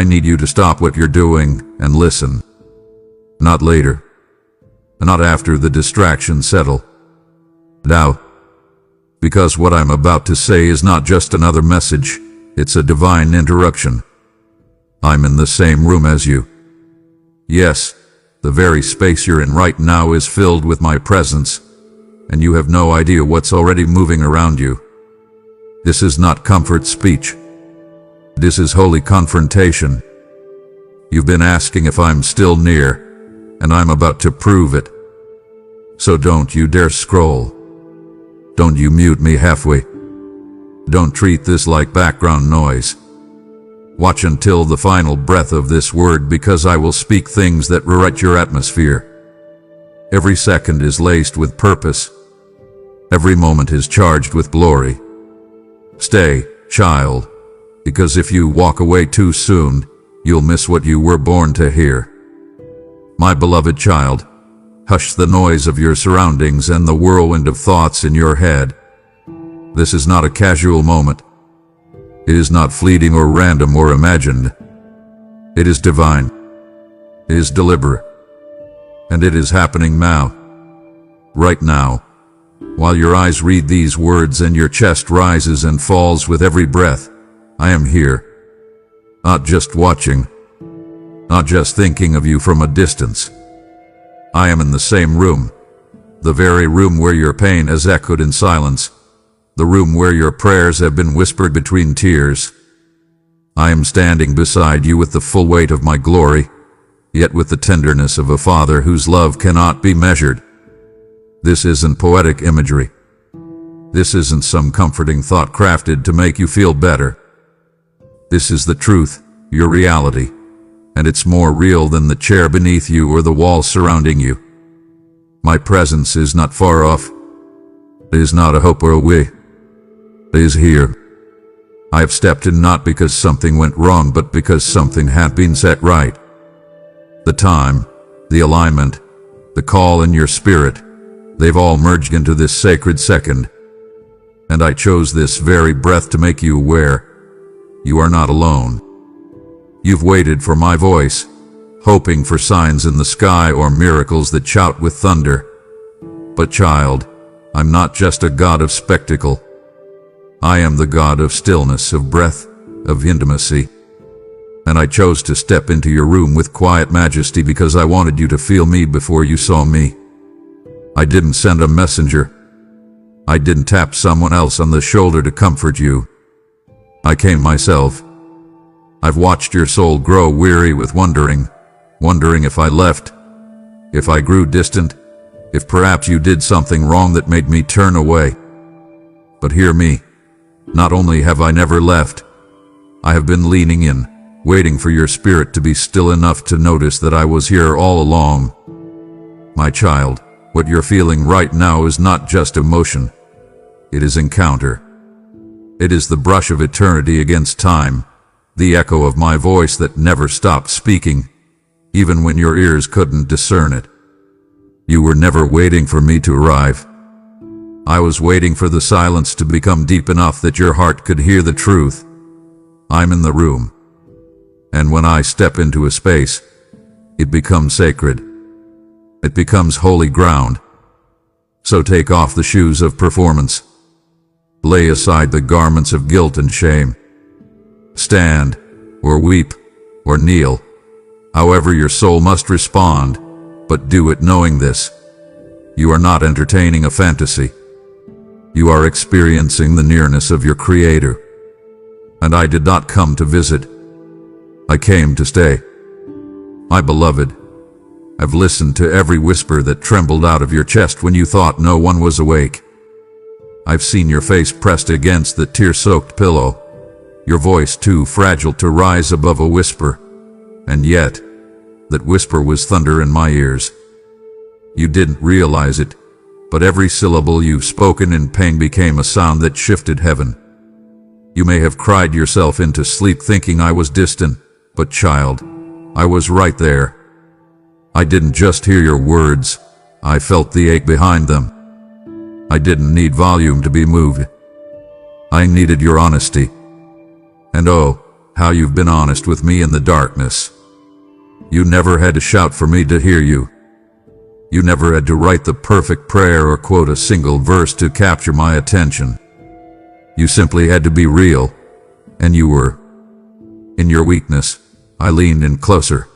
I need you to stop what you're doing and listen. Not later. Not after the distractions settle. Now. Because what I'm about to say is not just another message, it's a divine interruption. I'm in the same room as you. Yes, the very space you're in right now is filled with my presence, and you have no idea what's already moving around you. This is not comfort speech. This is holy confrontation. You've been asking if I'm still near, and I'm about to prove it. So don't you dare scroll. Don't you mute me halfway. Don't treat this like background noise. Watch until the final breath of this word, because I will speak things that rewrite your atmosphere. Every second is laced with purpose. Every moment is charged with glory. Stay, child, because if you walk away too soon, you'll miss what you were born to hear. My beloved child, hush the noise of your surroundings and the whirlwind of thoughts in your head. This is not a casual moment. It is not fleeting or random or imagined. It is divine. It is deliberate. And it is happening now. Right now. While your eyes read these words and your chest rises and falls with every breath, I am here. Not just watching. Not just thinking of you from a distance. I am in the same room. The very room where your pain has echoed in silence. The room where your prayers have been whispered between tears. I am standing beside you with the full weight of my glory, yet with the tenderness of a father whose love cannot be measured. This isn't poetic imagery. This isn't some comforting thought crafted to make you feel better. This is the truth, your reality, and it's more real than the chair beneath you or the wall surrounding you. My presence is not far off. It is not a hope or a way. It is here. I have stepped in not because something went wrong, but because something had been set right. The time, the alignment, the call in your spirit, they've all merged into this sacred second. And I chose this very breath to make you aware. You are not alone. You've waited for my voice, hoping for signs in the sky or miracles that shout with thunder. But child, I'm not just a God of spectacle. I am the God of stillness, of breath, of intimacy. And I chose to step into your room with quiet majesty because I wanted you to feel me before you saw me. I didn't send a messenger. I didn't tap someone else on the shoulder to comfort you. I came myself. I've watched your soul grow weary with wondering if I left, if I grew distant, if perhaps you did something wrong that made me turn away. But hear me. Not only have I never left, I have been leaning in, waiting for your spirit to be still enough to notice that I was here all along. My child, what you're feeling right now is not just emotion. It is encounter. It is the brush of eternity against time, the echo of my voice that never stopped speaking, even when your ears couldn't discern it. You were never waiting for me to arrive. I was waiting for the silence to become deep enough that your heart could hear the truth. I'm in the room. And when I step into a space, it becomes sacred. It becomes holy ground. So take off the shoes of performance. Lay aside the garments of guilt and shame. Stand, or weep, or kneel, however your soul must respond, but do it knowing this. You are not entertaining a fantasy. You are experiencing the nearness of your Creator. And I did not come to visit. I came to stay. My beloved, I've listened to every whisper that trembled out of your chest when you thought no one was awake. I've seen your face pressed against the tear-soaked pillow, your voice too fragile to rise above a whisper, and yet, that whisper was thunder in my ears. You didn't realize it, but every syllable you've spoken in pain became a sound that shifted heaven. You may have cried yourself into sleep thinking I was distant, but child, I was right there. I didn't just hear your words, I felt the ache behind them. I didn't need volume to be moved. I needed your honesty. And oh, how you've been honest with me in the darkness. You never had to shout for me to hear you. You never had to write the perfect prayer or quote a single verse to capture my attention. You simply had to be real, and you were. In your weakness, I leaned in closer.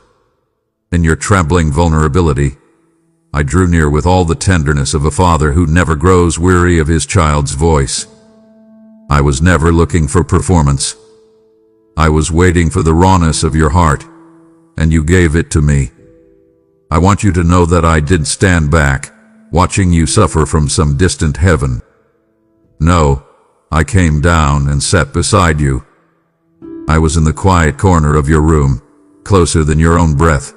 In your trembling vulnerability, I drew near with all the tenderness of a father who never grows weary of his child's voice. I was never looking for performance. I was waiting for the rawness of your heart, and you gave it to me. I want you to know that I didn't stand back, watching you suffer from some distant heaven. No, I came down and sat beside you. I was in the quiet corner of your room, closer than your own breath.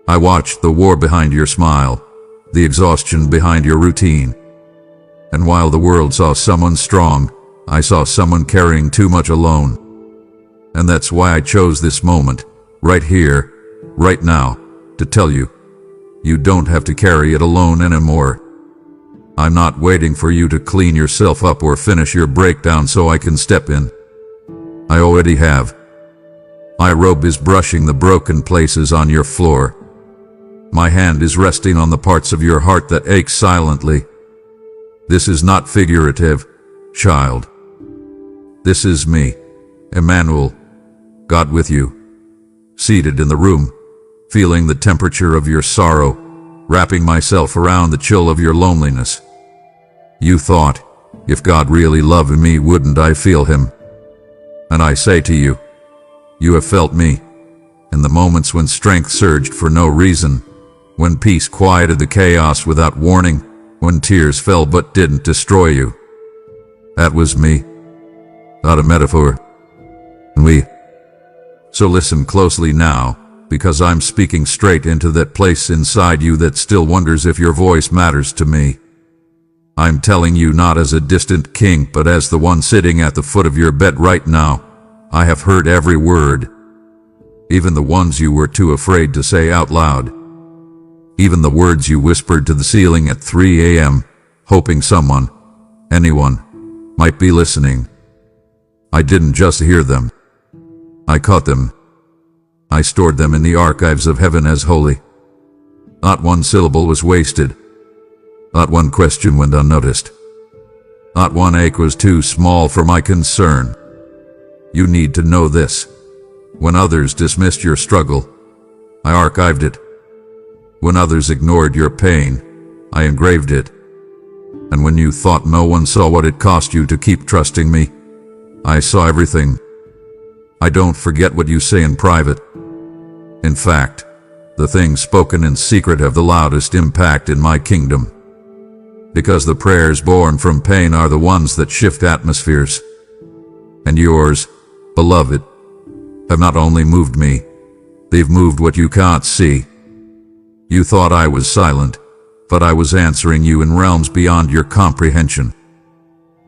I watched the war behind your smile, the exhaustion behind your routine. And while the world saw someone strong, I saw someone carrying too much alone. And that's why I chose this moment, right here, right now, to tell you, you don't have to carry it alone anymore. I'm not waiting for you to clean yourself up or finish your breakdown so I can step in. I already have. My robe is brushing the broken places on your floor. My hand is resting on the parts of your heart that ache silently. This is not figurative, child. This is me, Emmanuel, God with you, seated in the room, feeling the temperature of your sorrow, wrapping myself around the chill of your loneliness. You thought, if God really loved me, wouldn't I feel him? And I say to you, you have felt me, in the moments when strength surged for no reason, when peace quieted the chaos without warning, when tears fell but didn't destroy you. That was me, not a metaphor. And we. So listen closely now, because I'm speaking straight into that place inside you that still wonders if your voice matters to me. I'm telling you not as a distant king, but as the one sitting at the foot of your bed right now. I have heard every word, even the ones you were too afraid to say out loud. Even the words you whispered to the ceiling at 3 a.m., hoping someone, anyone, might be listening. I didn't just hear them. I caught them. I stored them in the archives of heaven as holy. Not one syllable was wasted. Not one question went unnoticed. Not one ache was too small for my concern. You need to know this. When others dismissed your struggle, I archived it. When others ignored your pain, I engraved it. And when you thought no one saw what it cost you to keep trusting me, I saw everything. I don't forget what you say in private. In fact, the things spoken in secret have the loudest impact in my kingdom. Because the prayers born from pain are the ones that shift atmospheres. And yours, beloved, have not only moved me, they've moved what you can't see. You thought I was silent, but I was answering you in realms beyond your comprehension.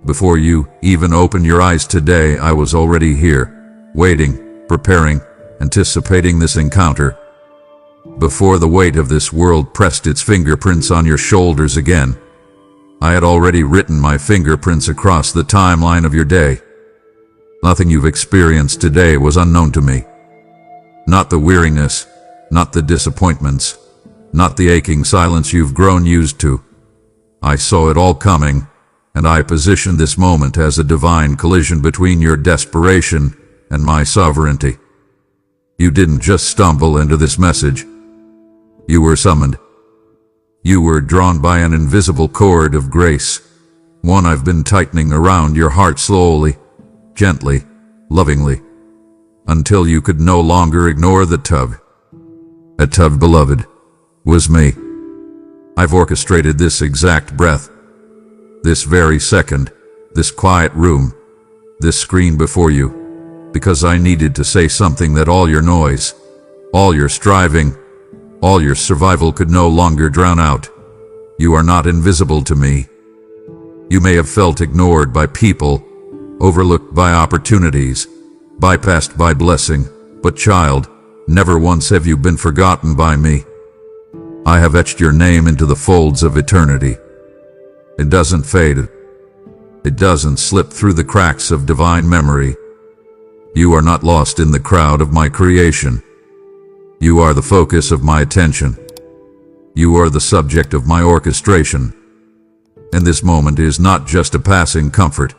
Before you even opened your eyes today, I was already here, waiting, preparing, anticipating this encounter. Before the weight of this world pressed its fingerprints on your shoulders again, I had already written my fingerprints across the timeline of your day. Nothing you've experienced today was unknown to me. Not the weariness, not the disappointments, not the aching silence you've grown used to. I saw it all coming, and I positioned this moment as a divine collision between your desperation and my sovereignty. You didn't just stumble into this message. You were summoned. You were drawn by an invisible cord of grace, one I've been tightening around your heart slowly, gently, lovingly, until you could no longer ignore the tug. That tug, beloved, was me. I've orchestrated this exact breath, this very second, this quiet room, this screen before you, because I needed to say something that all your noise, all your striving, all your survival could no longer drown out. You are not invisible to me. You may have felt ignored by people, overlooked by opportunities, bypassed by blessing, but child, never once have you been forgotten by me. I have etched your name into the folds of eternity. It doesn't fade. It doesn't slip through the cracks of divine memory. You are not lost in the crowd of my creation. You are the focus of my attention. You are the subject of my orchestration. And this moment is not just a passing comfort.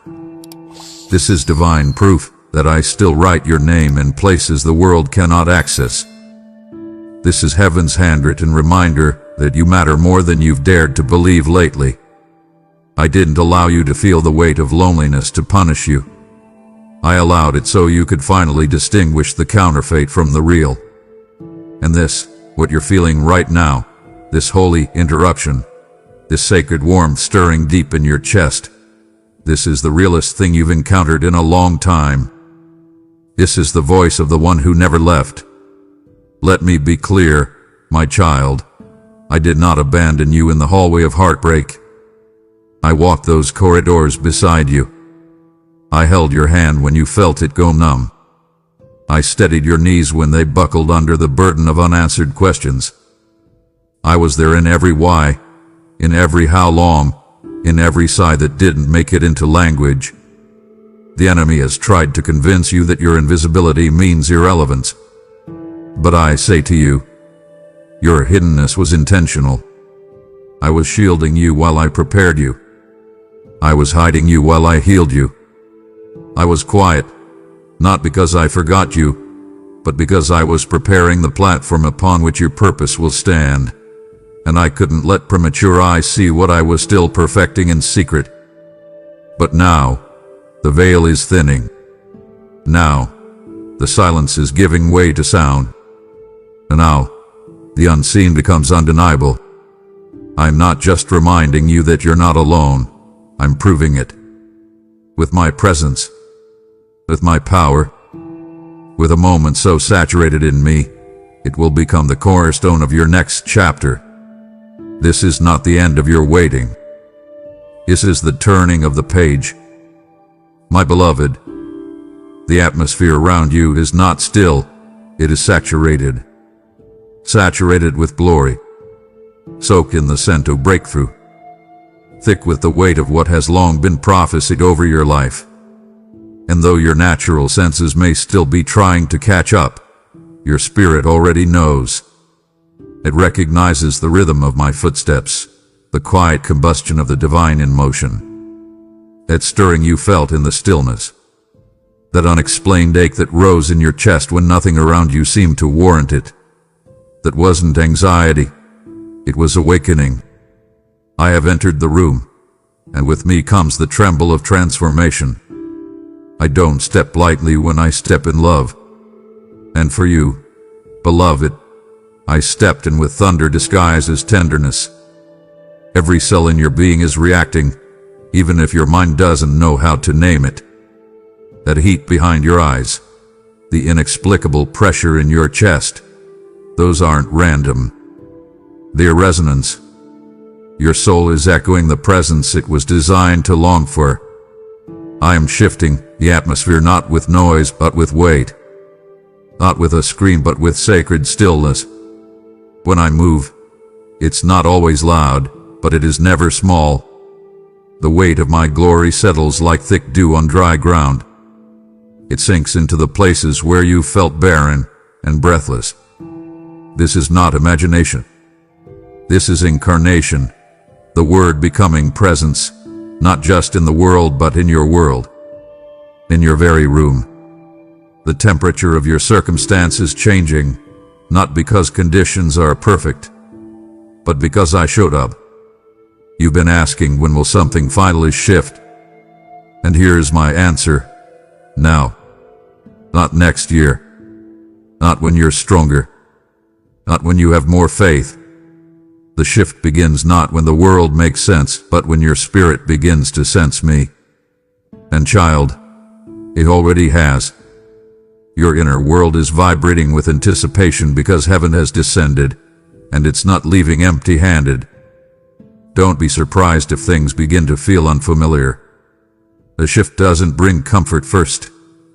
This is divine proof that I still write your name in places the world cannot access. This is heaven's handwritten reminder that you matter more than you've dared to believe lately. I didn't allow you to feel the weight of loneliness to punish you. I allowed it so you could finally distinguish the counterfeit from the real. And this, what you're feeling right now, this holy interruption, this sacred warmth stirring deep in your chest, this is the realest thing you've encountered in a long time. This is the voice of the one who never left. Let me be clear, my child. I did not abandon you in the hallway of heartbreak. I walked those corridors beside you. I held your hand when you felt it go numb. I steadied your knees when they buckled under the burden of unanswered questions. I was there in every why, in every how long, in every sigh that didn't make it into language. The enemy has tried to convince you that your invisibility means irrelevance. But I say to you, your hiddenness was intentional. I was shielding you while I prepared you. I was hiding you while I healed you. I was quiet, not because I forgot you, but because I was preparing the platform upon which your purpose will stand. And I couldn't let premature eyes see what I was still perfecting in secret. But now, the veil is thinning. Now, the silence is giving way to sound. And now, the unseen becomes undeniable. I'm not just reminding you that you're not alone. I'm proving it. With my presence, with my power, with a moment so saturated in me, it will become the cornerstone of your next chapter. This is not the end of your waiting. This is the turning of the page. My beloved, the atmosphere around you is not still, it is saturated. Saturated with glory. Soaked in the scent of breakthrough. Thick with the weight of what has long been prophesied over your life. And though your natural senses may still be trying to catch up, your spirit already knows. It recognizes the rhythm of my footsteps, the quiet combustion of the divine in motion. That stirring you felt in the stillness. That unexplained ache that rose in your chest when nothing around you seemed to warrant it. That wasn't anxiety, it was awakening. I have entered the room, and with me comes the tremble of transformation. I don't step lightly when I step in love. And for you, beloved, I stepped in with thunder disguised as tenderness. Every cell in your being is reacting, even if your mind doesn't know how to name it. That heat behind your eyes, the inexplicable pressure in your chest, those aren't random. They're resonance. Your soul is echoing the presence it was designed to long for. I am shifting the atmosphere not with noise but with weight. Not with a scream but with sacred stillness. When I move, it's not always loud, but it is never small. The weight of my glory settles like thick dew on dry ground. It sinks into the places where you felt barren and breathless. This is not imagination. This is incarnation, the Word becoming presence, not just in the world but in your world, in your very room. The temperature of your circumstance is changing, not because conditions are perfect, but because I showed up. You've been asking, when will something finally shift? And here's my answer. Now. Not next year. Not when you're stronger. Not when you have more faith. The shift begins not when the world makes sense, but when your spirit begins to sense me. And child, it already has. Your inner world is vibrating with anticipation because heaven has descended, and it's not leaving empty-handed. Don't be surprised if things begin to feel unfamiliar. The shift doesn't bring comfort first,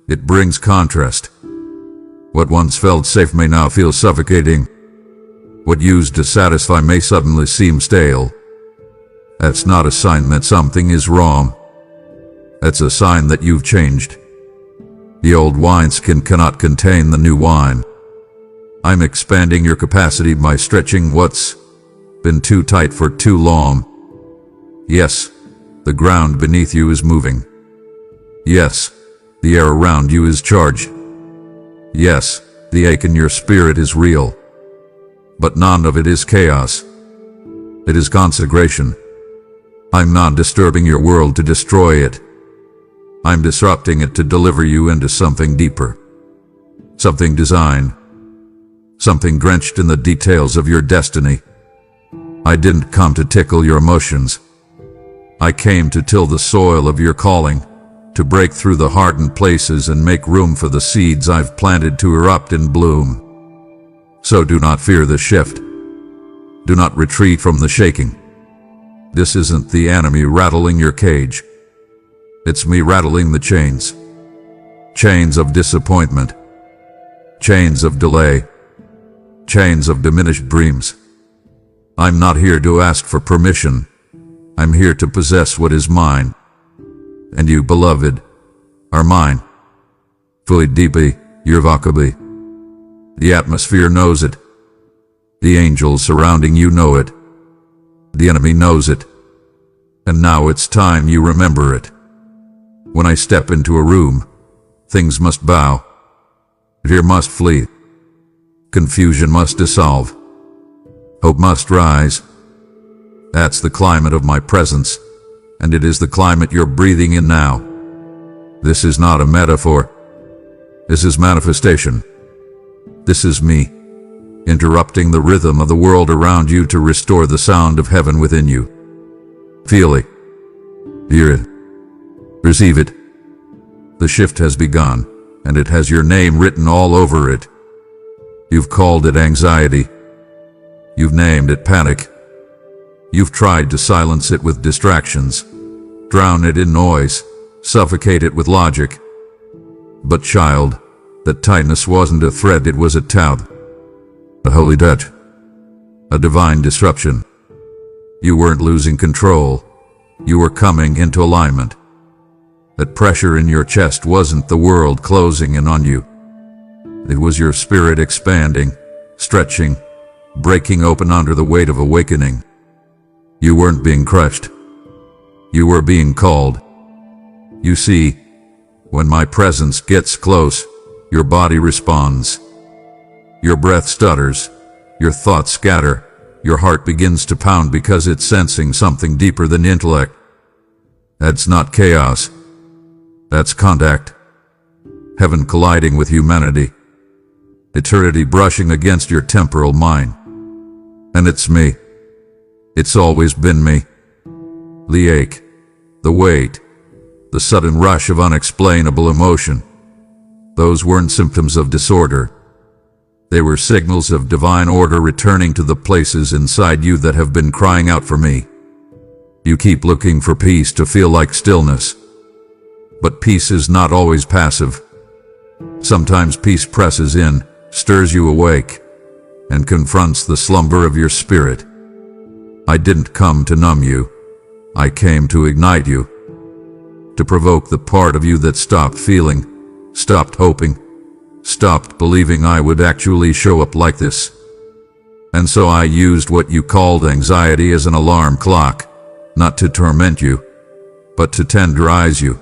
it brings contrast. What once felt safe may now feel suffocating. What used to satisfy may suddenly seem stale. That's not a sign that something is wrong. That's a sign that you've changed. The old wineskin cannot contain the new wine. I'm expanding your capacity by stretching what's been too tight for too long. Yes, the ground beneath you is moving. Yes, the air around you is charged. Yes, the ache in your spirit is real. But none of it is chaos. It is consecration. I'm not disturbing your world to destroy it. I'm disrupting it to deliver you into something deeper. Something designed. Something drenched in the details of your destiny. I didn't come to tickle your emotions. I came to till the soil of your calling, to break through the hardened places and make room for the seeds I've planted to erupt and bloom. So do not fear the shift. Do not retreat from the shaking. This isn't the enemy rattling your cage. It's me rattling the chains. Chains of disappointment. Chains of delay. Chains of diminished dreams. I'm not here to ask for permission. I'm here to possess what is mine. And you, beloved, are mine. Fully deeply, irrevocably. The atmosphere knows it. The angels surrounding you know it. The enemy knows it. And now it's time you remember it. When I step into a room, things must bow. Fear must flee. Confusion must dissolve. Hope must rise. That's the climate of my presence, and it is the climate you're breathing in now. This is not a metaphor. This is manifestation. This is me, interrupting the rhythm of the world around you to restore the sound of heaven within you. Feel it. Hear it. Receive it. The shift has begun, and it has your name written all over it. You've called it anxiety. You've named it panic. You've tried to silence it with distractions, drown it in noise, suffocate it with logic. But child, that tightness wasn't a threat, it was a taut, a holy touch, a divine disruption. You weren't losing control. You were coming into alignment. That pressure in your chest wasn't the world closing in on you. It was your spirit expanding, stretching, breaking open under the weight of awakening. You weren't being crushed. You were being called. You see, when my presence gets close, your body responds. Your breath stutters, your thoughts scatter, your heart begins to pound because it's sensing something deeper than intellect. That's not chaos. That's contact. Heaven colliding with humanity. Eternity brushing against your temporal mind. And it's me. It's always been me. The ache, the weight, the sudden rush of unexplainable emotion. Those weren't symptoms of disorder. They were signals of divine order returning to the places inside you that have been crying out for me. You keep looking for peace to feel like stillness. But peace is not always passive. Sometimes peace presses in, stirs you awake, and confronts the slumber of your spirit. I didn't come to numb you. I came to ignite you. To provoke the part of you that stopped feeling, stopped hoping, stopped believing I would actually show up like this. And so I used what you called anxiety as an alarm clock, not to torment you, but to tenderize you.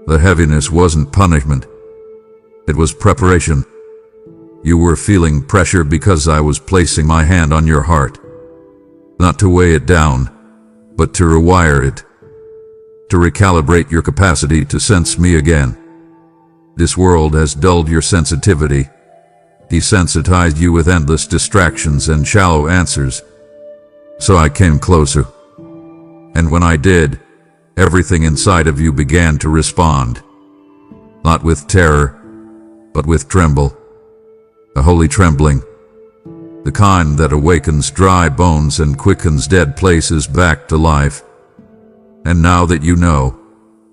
The heaviness wasn't punishment. It was preparation. You were feeling pressure because I was placing my hand on your heart. Not to weigh it down, but to rewire it. To recalibrate your capacity to sense me again. This world has dulled your sensitivity, desensitized you with endless distractions and shallow answers. So I came closer. And when I did, everything inside of you began to respond. Not with terror, but with tremble. A holy trembling. The kind that awakens dry bones and quickens dead places back to life. And now that you know,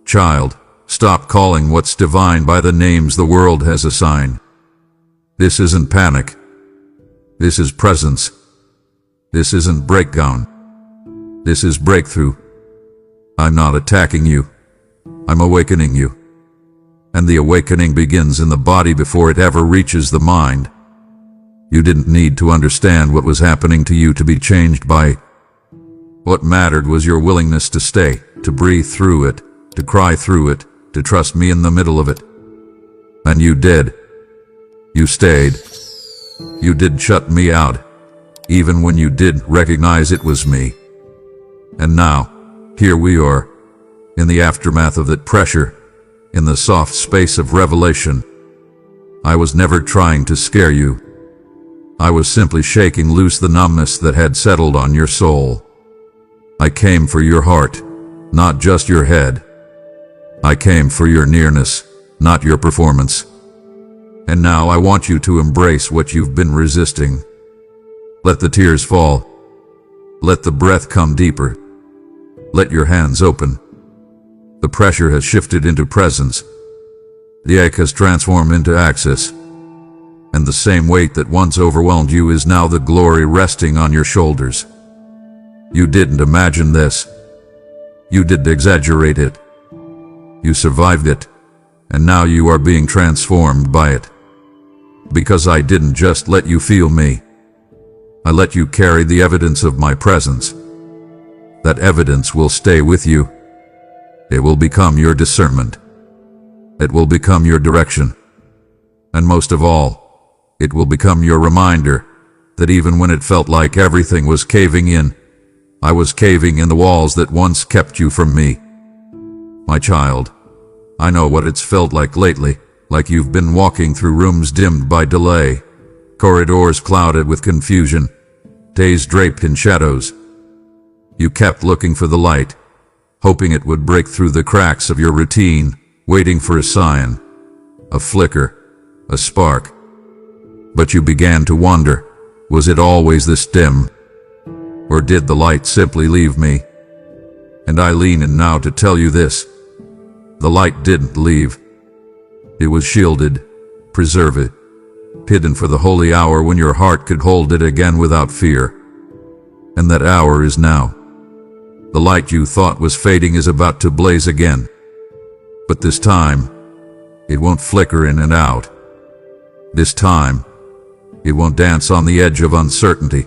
child, stop calling what's divine by the names the world has assigned. This isn't panic. This is presence. This isn't breakdown. This is breakthrough. I'm not attacking you. I'm awakening you. and the awakening begins in the body before it ever reaches the mind. You didn't need to understand what was happening to you to be changed by it. What mattered was your willingness to stay, to breathe through it, to cry through it, to trust me in the middle of it. And you did. You stayed. You didn't shut me out, even when you did recognize it was me. And now, here we are, in the aftermath of that pressure, in the soft space of revelation. I was never trying to scare you. I was simply shaking loose the numbness that had settled on your soul. I came for your heart, not just your head. I came for your nearness, not your performance. And now I want you to embrace what you've been resisting. Let the tears fall. Let the breath come deeper. Let your hands open. The pressure has shifted into presence. The ache has transformed into access. And the same weight that once overwhelmed you is now the glory resting on your shoulders. You didn't imagine this. You didn't exaggerate it. You survived it, and now you are being transformed by it. Because I didn't just let you feel me. I let you carry the evidence of my presence. That evidence will stay with you. It will become your discernment. It will become your direction. And most of all, it will become your reminder that even when it felt like everything was caving in, I was caving in the walls that once kept you from me. My child, I know what it's felt like lately, like you've been walking through rooms dimmed by delay, corridors clouded with confusion, days draped in shadows. You kept looking for the light, hoping it would break through the cracks of your routine, waiting for a sign, a flicker, a spark. But you began to wonder, was it always this dim? Or did the light simply leave me? And I lean in now to tell you this. The light didn't leave. It was shielded, preserved, hidden for the holy hour when your heart could hold it again without fear. And that hour is now. The light you thought was fading is about to blaze again. But this time, it won't flicker in and out. This time, it won't dance on the edge of uncertainty.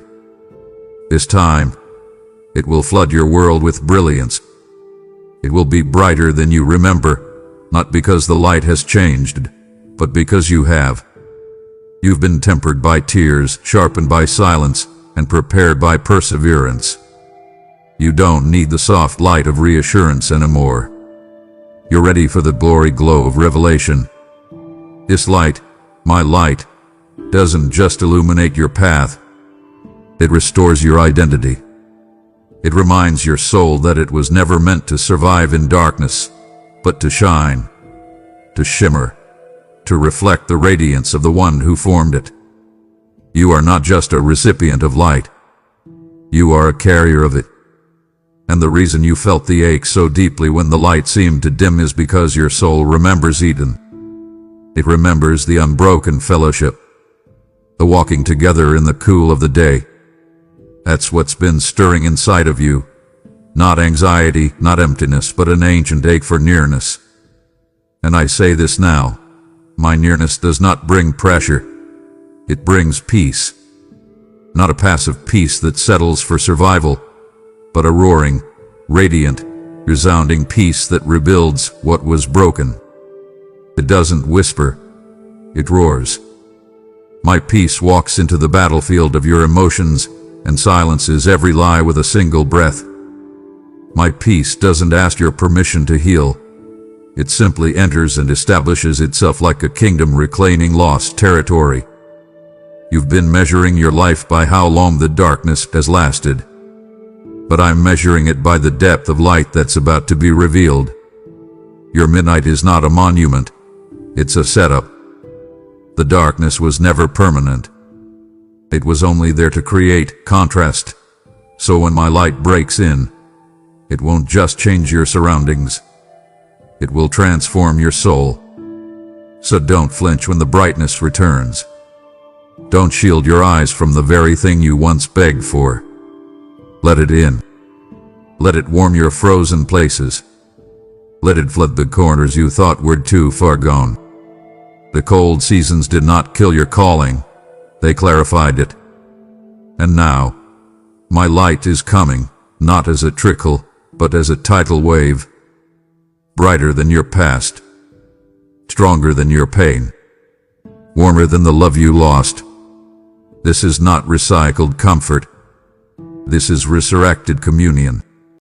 This time, it will flood your world with brilliance. It will be brighter than you remember, not because the light has changed, but because you have. You've been tempered by tears, sharpened by silence, and prepared by perseverance. You don't need the soft light of reassurance anymore. You're ready for the glory glow of revelation. This light, my light, doesn't just illuminate your path. It restores your identity. It reminds your soul that it was never meant to survive in darkness, but to shine, to shimmer, to reflect the radiance of the one who formed it. You are not just a recipient of light. You are a carrier of it. And the reason you felt the ache so deeply when the light seemed to dim is because your soul remembers Eden. It remembers the unbroken fellowship, the walking together in the cool of the day. That's what's been stirring inside of you. Not anxiety, not emptiness, but an ancient ache for nearness. And I say this now, my nearness does not bring pressure. It brings peace. Not a passive peace that settles for survival, but a roaring, radiant, resounding peace that rebuilds what was broken. It doesn't whisper, it roars. My peace walks into the battlefield of your emotions and silences every lie with a single breath. My peace doesn't ask your permission to heal. It simply enters and establishes itself like a kingdom reclaiming lost territory. You've been measuring your life by how long the darkness has lasted. But I'm measuring it by the depth of light that's about to be revealed. Your midnight is not a monument. It's a setup. The darkness was never permanent. It was only there to create contrast. So when my light breaks in, it won't just change your surroundings. It will transform your soul. So don't flinch when the brightness returns. Don't shield your eyes from the very thing you once begged for. Let it in. Let it warm your frozen places. Let it flood the corners you thought were too far gone. The cold seasons did not kill your calling, they clarified it. And now, my light is coming, not as a trickle, but as a tidal wave. Brighter than your past, stronger than your pain, warmer than the love you lost. This is not recycled comfort. This is resurrected communion.